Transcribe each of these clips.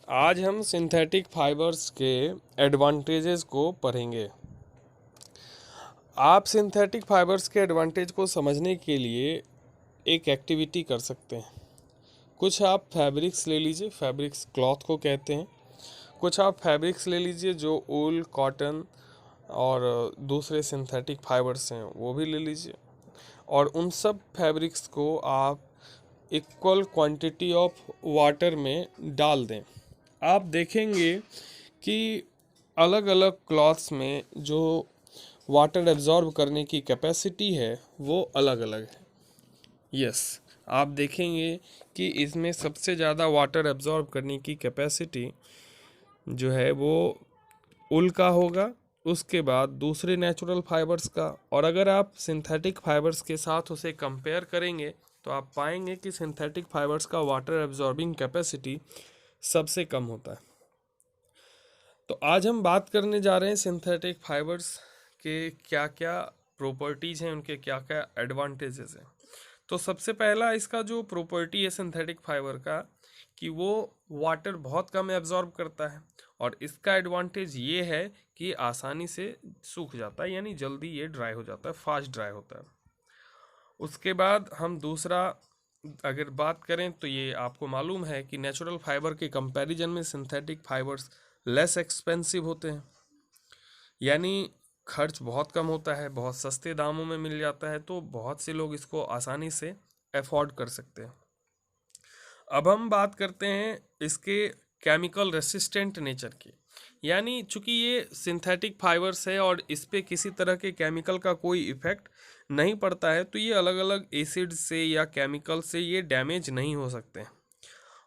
आज हम synthetic fibres के एडवांटेजेस को पढ़ेंगे। आप सिंथेटिक फाइबर्स के एडवांटेज को समझने के लिए एक एक्टिविटी कर सकते हैं। कुछ आप फैब्रिक्स ले लीजिए, फैब्रिक्स क्लॉथ को कहते हैं। कुछ आप फैब्रिक्स ले लीजिए जो ऊल, कॉटन और दूसरे सिंथेटिक फाइबर्स हैं वो भी ले लीजिए, और उन सब फैब्रिक्स को आप इक्वल क्वांटिटी ऑफ वाटर में डाल दें। आप देखेंगे कि अलग अलग क्लॉथ्स में जो वाटर एब्जॉर्ब करने की कैपेसिटी है वो अलग अलग है। यस, आप देखेंगे कि इसमें सबसे ज़्यादा वाटर एब्जॉर्ब करने की कैपेसिटी जो है वो ऊल का होगा, उसके बाद दूसरे नेचुरल फाइबर्स का, और अगर आप सिंथेटिक फाइबर्स के साथ उसे कंपेयर करेंगे तो आप पाएंगे कि सिंथेटिक फाइबर्स का वाटर एब्जॉर्बिंग कैपेसिटी सबसे कम होता है। तो आज हम बात करने जा रहे हैं सिंथेटिक फाइबर्स के क्या क्या प्रॉपर्टीज़ हैं, उनके क्या क्या एडवांटेजेस हैं। तो सबसे पहला इसका जो प्रॉपर्टी है सिंथेटिक फाइबर का, कि वो वाटर बहुत कम एब्जॉर्ब करता है, और इसका एडवांटेज ये है कि आसानी से सूख जाता है, यानी जल्दी ये ड्राई हो जाता है, फास्ट ड्राई होता है। उसके बाद हम दूसरा अगर बात करें तो ये आपको मालूम है कि नेचुरल फाइबर के कंपैरिजन में सिंथेटिक फाइबर्स लेस एक्सपेंसिव होते हैं, यानी खर्च बहुत कम होता है, बहुत सस्ते दामों में मिल जाता है, तो बहुत से लोग इसको आसानी से अफोर्ड कर सकते हैं। अब हम बात करते हैं इसके केमिकल रेसिस्टेंट नेचर की, यानी चूंकि ये सिंथेटिक फाइबर्स है और इस पे किसी तरह के केमिकल का कोई इफेक्ट नहीं पड़ता है, तो ये अलग अलग एसिड से या केमिकल से ये डैमेज नहीं हो सकते हैं,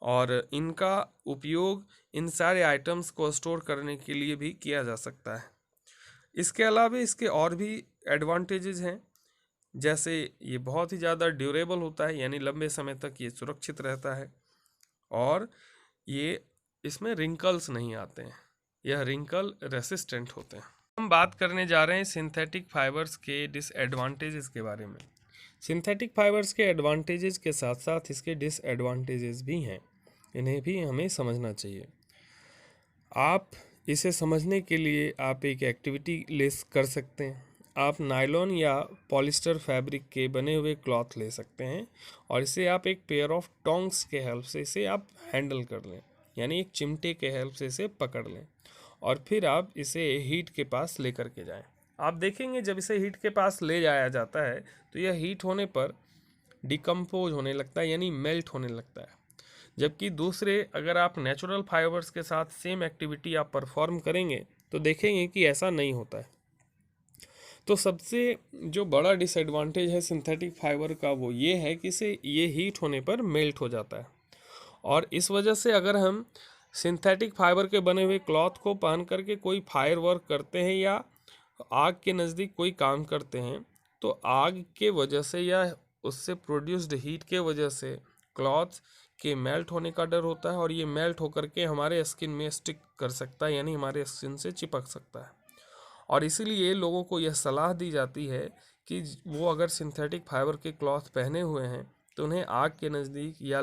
और इनका उपयोग इन सारे आइटम्स को स्टोर करने के लिए भी किया जा सकता है। इसके अलावा इसके और भी एडवांटेजेस हैं, जैसे ये बहुत ही ज़्यादा ड्यूरेबल होता है, यानी लंबे समय तक ये सुरक्षित रहता है, और ये इसमें रिंकल्स नहीं आते हैं, यह रिंकल रेसिस्टेंट होते हैं। हम बात करने जा रहे हैं सिंथेटिक फाइबर्स के डिसएडवांटेजेस के बारे में। सिंथेटिक फाइबर्स के एडवांटेजेस के साथ साथ इसके डिसएडवांटेजेस भी हैं, इन्हें भी हमें समझना चाहिए। आप इसे समझने के लिए आप एक एक्टिविटी कर सकते हैं। आप नायलॉन या पॉलिस्टर फैब्रिक के बने हुए क्लॉथ ले सकते हैं, और इसे आप एक पेयर ऑफ टोंग्स के हेल्प से इसे आप हैंडल कर लें, यानी एक चिमटे के हेल्प से इसे पकड़ लें, और फिर आप इसे हीट के पास लेकर के जाएं। आप देखेंगे जब इसे हीट के पास ले जाया जाता है तो यह हीट होने पर डिकम्पोज होने लगता है, यानी मेल्ट होने लगता है। जबकि दूसरे अगर आप नेचुरल फाइबर्स के साथ सेम एक्टिविटी आप परफॉर्म करेंगे तो देखेंगे कि ऐसा नहीं होता है। तो सबसे जो बड़ा डिसएडवांटेज है सिंथेटिक फाइबर का वो ये है कि इसे ये हीट होने पर मेल्ट हो जाता है, और इस वजह से अगर हम सिंथेटिक फाइबर के बने हुए क्लॉथ को पहन करके कोई फायर वर्क करते हैं या आग के नज़दीक कोई काम करते हैं, तो आग के वजह से या उससे प्रोड्यूस्ड हीट के वजह से क्लॉथ के मेल्ट होने का डर होता है, और ये मेल्ट होकर के हमारे स्किन में स्टिक कर सकता है, यानी हमारे स्किन से चिपक सकता है। और इसीलिए लोगों को यह सलाह दी जाती है कि वो अगर सिंथेटिक फाइबर के क्लॉथ पहने हुए हैं तो उन्हें आग के नज़दीक या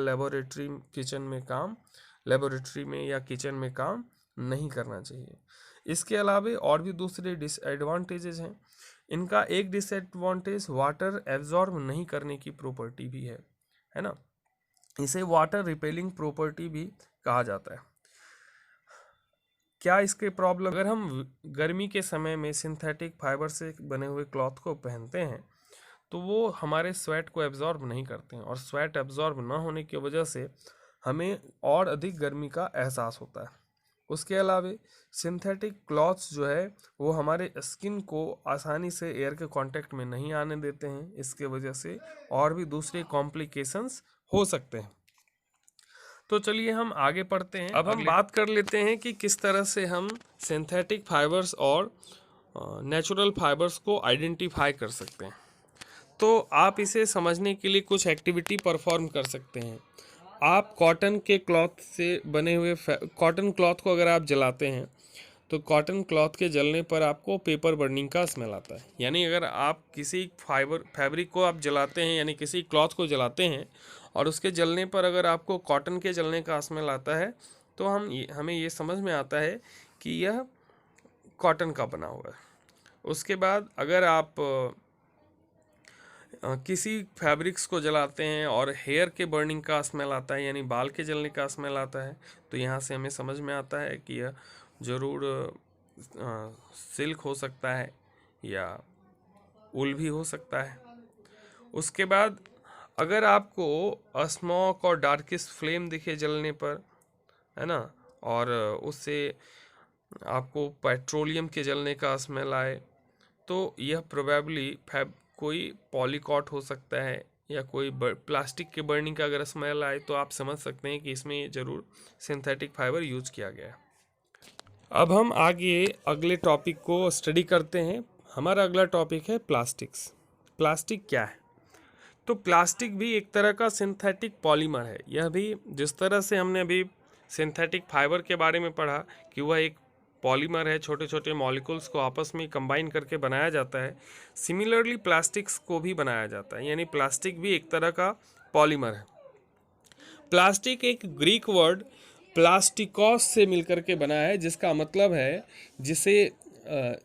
लेबोरेटरी में या किचन में काम नहीं करना चाहिए। इसके अलावा और भी दूसरे डिसएडवांटेजेस हैं। इनका एक डिसएडवांटेज वाटर एब्जॉर्ब नहीं करने की प्रॉपर्टी भी है ना। इसे वाटर रिपेलिंग प्रॉपर्टी भी कहा जाता है। क्या इसके प्रॉब्लम, अगर हम गर्मी के समय में सिंथेटिक फाइबर से बने हुए क्लॉथ को पहनते हैं तो वो हमारे स्वेट को एब्जॉर्ब नहीं करते हैं, और स्वेट एब्जॉर्ब ना होने की वजह से हमें और अधिक गर्मी का एहसास होता है। उसके अलावा सिंथेटिक क्लॉथ्स जो है वो हमारे स्किन को आसानी से एयर के कांटेक्ट में नहीं आने देते हैं, इसके वजह से और भी दूसरे कॉम्प्लिकेशंस हो सकते हैं। तो चलिए हम आगे पढ़ते हैं। अब हम बात कर लेते हैं कि किस तरह से हम सिंथेटिक फाइबर्स और नेचुरल फाइबर्स को आइडेंटिफाई कर सकते हैं। तो आप इसे समझने के लिए कुछ एक्टिविटी परफॉर्म कर सकते हैं। आप कॉटन के क्लॉथ से बने हुए कॉटन क्लॉथ को अगर आप जलाते हैं तो कॉटन क्लॉथ के जलने पर आपको पेपर बर्निंग का स्मेल आता है, यानी अगर आप किसी फैब्रिक को आप जलाते हैं, यानी किसी क्लॉथ को जलाते हैं और उसके जलने पर अगर आपको कॉटन के जलने का स्मेल आता है तो हमें ये समझ में आता है कि यह कॉटन का बना हुआ है। उसके बाद अगर आप किसी फैब्रिक्स को जलाते हैं और हेयर के बर्निंग का स्मेल आता है, यानी बाल के जलने का स्मेल आता है, तो यहाँ से हमें समझ में आता है कि यह ज़रूर सिल्क हो सकता है या उल भी हो सकता है। उसके बाद अगर आपको स्मोक और डार्केस्ट फ्लेम दिखे जलने पर, है ना, और उससे आपको पेट्रोलियम के जलने का स्मेल आए, तो यह प्रोबेबली कोई पॉलीकॉट हो सकता है, या कोई प्लास्टिक के बर्निंग का अगर स्मेल आए तो आप समझ सकते हैं कि इसमें ज़रूर सिंथेटिक फाइबर यूज किया गया है। अब हम आगे अगले टॉपिक को स्टडी करते हैं। हमारा अगला टॉपिक है प्लास्टिक्स। प्लास्टिक क्या है? तो प्लास्टिक भी एक तरह का सिंथेटिक पॉलीमर है। यह भी जिस तरह से हमने अभी सिंथेटिक फाइबर के बारे में पढ़ा कि वह एक पॉलीमर है, छोटे छोटे मॉलिक्यूल्स को आपस में कंबाइन करके बनाया जाता है, सिमिलरली प्लास्टिक्स को भी बनाया जाता है, यानी प्लास्टिक भी एक तरह का पॉलीमर है। प्लास्टिक एक ग्रीक वर्ड प्लास्टिकॉस से मिलकर के बना है, जिसका मतलब है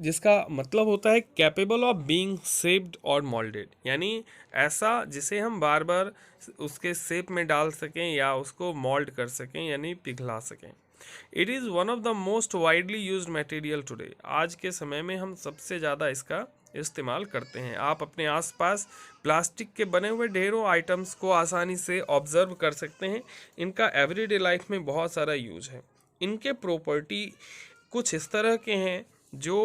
जिसका मतलब होता है कैपेबल ऑफ बीइंग शेप्ड और मोल्डेड, यानी ऐसा जिसे हम बार बार उसके शेप में डाल सकें या उसको मोल्ड कर सकें, यानी पिघला सकें। It is one of the most widely used material today. आज के समय में हम सबसे ज़्यादा इसका इस्तेमाल करते हैं। आप अपने आसपास प्लास्टिक के बने हुए ढेरों आइटम्स को आसानी से ऑब्जर्व कर सकते हैं। इनका एवरीडे लाइफ में बहुत सारा यूज है। इनके प्रॉपर्टी कुछ इस तरह के हैं जो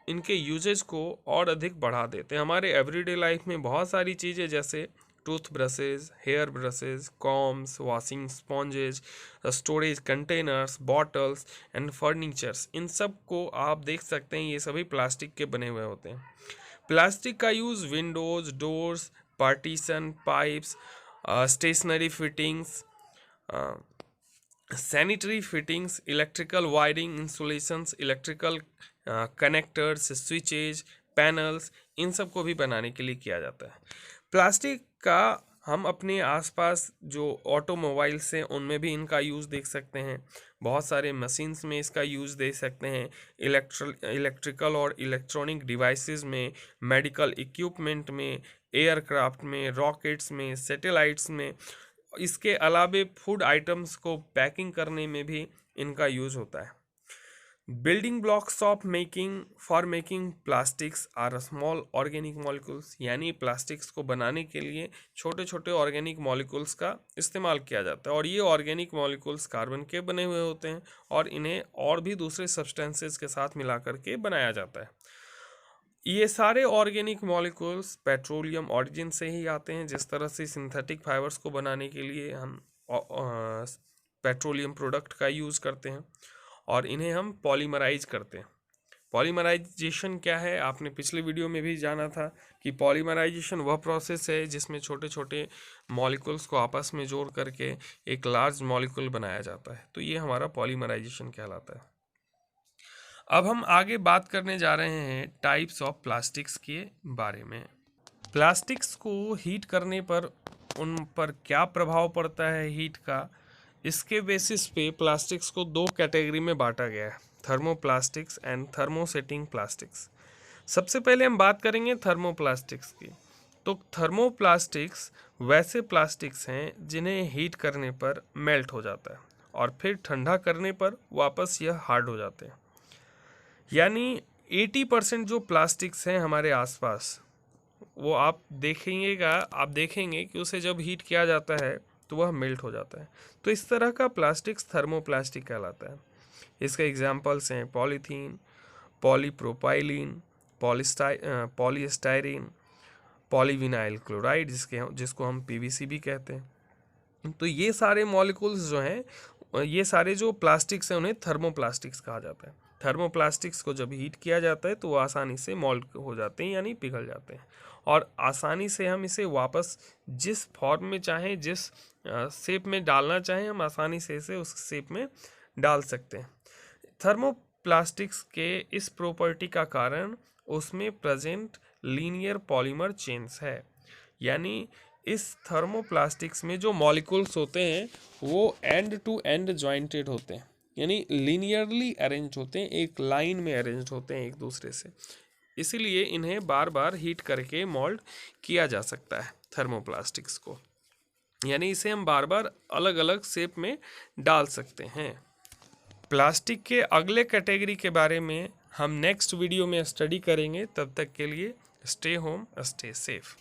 इनके यूजेज को और अधिक बढ़ा देते हैं। हमारे एवरीडे लाइफ में बहुत सारी चीज़ें जैसे tooth brushes, hair brushes, combs, washing sponges, storage containers, bottles and furnitures, इन सब को आप देख सकते हैं, ये सभी प्लास्टिक के बने हुए होते हैं। प्लास्टिक का use windows, doors, partition, pipes, stationery fittings, sanitary fittings, electrical wiring, insulations, electrical connectors, switches, panels, इन सब को भी बनाने के लिए किया जाता है। प्लास्टिक का हम अपने आसपास जो ऑटोमोबाइल्स हैं उनमें भी इनका यूज़ देख सकते हैं। बहुत सारे मशीन्स में इसका यूज़ देख सकते हैं। इलेक्ट्रिकल और इलेक्ट्रॉनिक डिवाइसेस में, मेडिकल इक्विपमेंट में, एयरक्राफ्ट में, रॉकेट्स में, सैटेलाइट्स में। इसके अलावे फूड आइटम्स को पैकिंग करने में भी इनका यूज़ होता है। Building blocks of making plastics are small organic molecules, यानी प्लास्टिक्स को बनाने के लिए छोटे छोटे ऑर्गेनिक मॉलिक्यूल्स का इस्तेमाल किया जाता है, और ये ऑर्गेनिक मॉलिक्यूल्स कार्बन के बने हुए होते हैं और इन्हें और भी दूसरे सब्सटेंसेस के साथ मिला करके बनाया जाता है। ये सारे ऑर्गेनिक मॉलिक्यूल्स पेट्रोलियम ऑरिजिन से ही आते हैं। जिस तरह से सिंथेटिक फाइबर्स को बनाने के लिए हम पेट्रोलियम प्रोडक्ट का यूज़ करते हैं और इन्हें हम पॉलीमराइज करते हैं। पॉलीमराइजेशन क्या है, आपने पिछले वीडियो में भी जाना था कि पॉलीमराइजेशन वह प्रोसेस है जिसमें छोटे छोटे मॉलिक्यूल्स को आपस में जोड़ करके एक लार्ज मॉलिक्यूल बनाया जाता है। तो ये हमारा पॉलीमराइजेशन कहलाता है। अब हम आगे बात करने जा रहे हैं टाइप्स ऑफ प्लास्टिक्स के बारे में। प्लास्टिक्स को हीट करने पर उन पर क्या प्रभाव पड़ता है हीट का, इसके बेसिस पे प्लास्टिक्स को दो कैटेगरी में बांटा गया है, थर्मोप्लास्टिक्स एंड थर्मोसेटिंग प्लास्टिक्स। सबसे पहले हम बात करेंगे थर्मोप्लास्टिक्स की। तो थर्मोप्लास्टिक्स वैसे प्लास्टिक्स हैं जिन्हें हीट करने पर मेल्ट हो जाता है और फिर ठंडा करने पर वापस यह हार्ड हो जाते हैं। यानी 80% जो प्लास्टिक्स हैं हमारे आसपास, वो आप देखेंगे कि उसे जब हीट किया जाता है तो वह मेल्ट हो जाता है। तो इस तरह का प्लास्टिक्स थर्मोप्लास्टिक कहलाता है। इसके एग्जांपल्स हैं polythene, polypropylene, polystyrene, polyvinyl chloride, जिसको हम पीवीसी भी कहते हैं। तो ये सारे मॉलिक्यूल्स जो हैं, ये सारे जो प्लास्टिक्स हैं उन्हें थर्मोप्लास्टिक्स कहा जाता है। थर्मोप्लास्टिक्स को जब हीट किया जाता है तो वो आसानी से मोल्ड हो जाते हैं, यानी पिघल जाते हैं, और आसानी से हम इसे वापस जिस फॉर्म में चाहें, जिस शेप में डालना चाहें, हम आसानी से इसे उस शेप में डाल सकते हैं। थर्मोप्लास्टिक्स के इस प्रॉपर्टी का कारण उसमें प्रेजेंट लीनियर पॉलीमर चेन्स है, यानी इस थर्मोप्लास्टिक्स में जो मॉलिक्यूल्स होते हैं वो एंड टू एंड जॉइंटेड होते हैं, यानी लीनियरली अरेंज होते हैं, एक लाइन में अरेंज होते हैं एक दूसरे से, इसीलिए इन्हें बार बार हीट करके मोल्ड किया जा सकता है थर्मोप्लास्टिक्स को, यानी इसे हम बार बार अलग अलग शेप में डाल सकते हैं। प्लास्टिक के अगले कैटेगरी के बारे में हम नेक्स्ट वीडियो में स्टडी करेंगे। तब तक के लिए स्टे होम, स्टे सेफ।